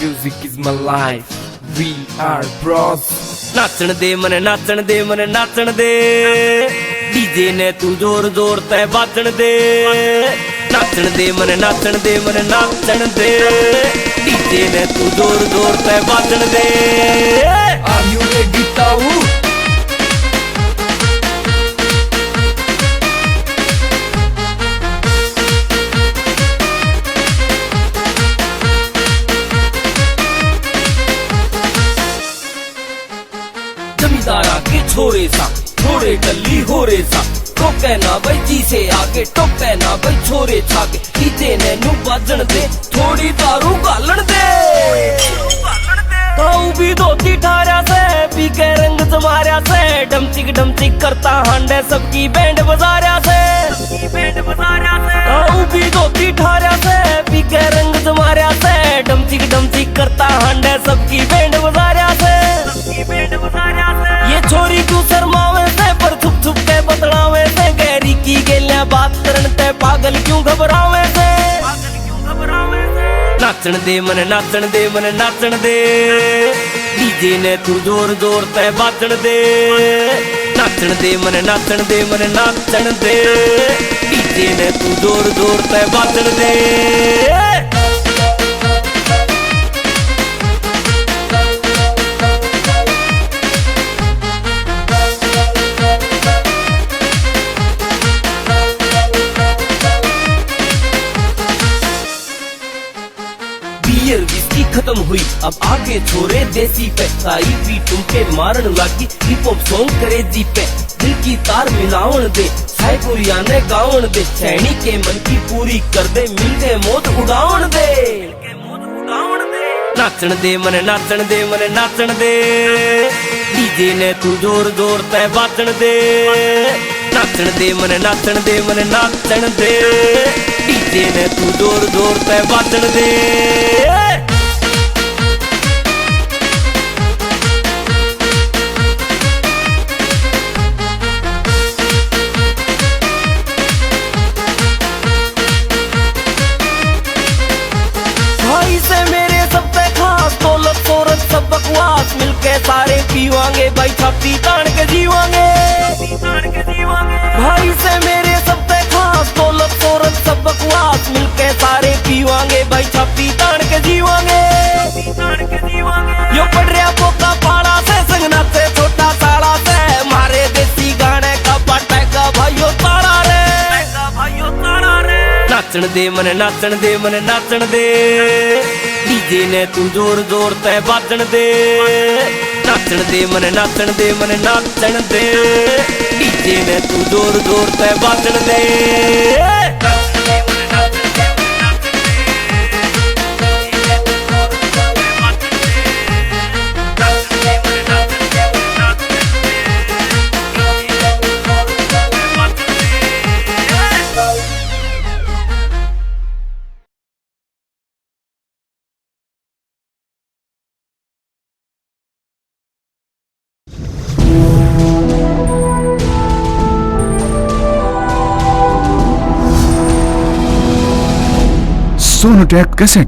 Music is my life. We are bros. नाचण दे मने नाचण दे मने नाचण दे DJ ने तू जोर जोर ते बाजण दे नाचण दे मने नाचण दे मने नाचण दे डीजे ने तू जोर जोर ते बाजण दे। Are you ready ताऊ? जमींदारा के छोरे सा थोड़े टल्ली हो रे सा टोके ना भाई जी से आगे टोके ना भाई छोरे छागे डीजे ने नू बाजण दे थोड़ी दारू गालण दे। ताऊ भी धोती ठारा से पी के रंग जमारिया से डमचिक करता हांडे सबकी बैंड बजारिया से ताऊ भी धोती ठारा से पी के रंग जमारिया से डमचिक करता हांडे सबकी बैंड बजारिया से। ये छोरी क्यों शर्मावे से पर छुप के बतलावे से गहरी की गेलियां बात करन ते पागल क्यों घबरावे से। नाचण दे मने नाचण दे मने नाचण दे डीजे ने तू जोर जोर ते बाजण दे नाचण दे मने नाचण दे मने नाचण दे डीजे ने तू जोर जोर ते बाजण दे। बियर विस्की खत्म हुई अब आगे छोरे देसी पे साई पी टूके मारन लागी हिप हॉप सॉन्ग करे जी पे दिल की तार मिलावन दे साईपुरिया ने गावन दे सैनी के मन की पूरी कर दे मिल के मौत उड़ावन दे। नाचण दे मने नाचण दे मने नाचण दे डीजे ने तू जोर जोर ते बाजण दे नाचण दे मने नाचण दे मने नाचण दे डीजे ने तू जोर जोर ते बाजण दे। भाई से मेरे सबसे खास दौलत शोहरत सब बकवास मिलके सारे पीवांगे भाई छाती तान के जीवांगे। भाई से मेरे सबसे खास दौलत शोहरत सब बकवास मिलके सारे पीवांगे भाई छाती तान के जीवांगे। यो पड़ रहा पोका पाड़ा से संगना से छोटा साड़ा से मारे देसी गाने का पटेगा भाइयों ताड़ा रे। नाचण दे मने नाचण दे मने नाचण दे डीजे ने तू जोर जोर ते बाजण दे नाचण दे मने नाचण दे मने नाचण दे डीजे ने तू जोर जोर ते बाजण दे। सोनोटेक कैसेट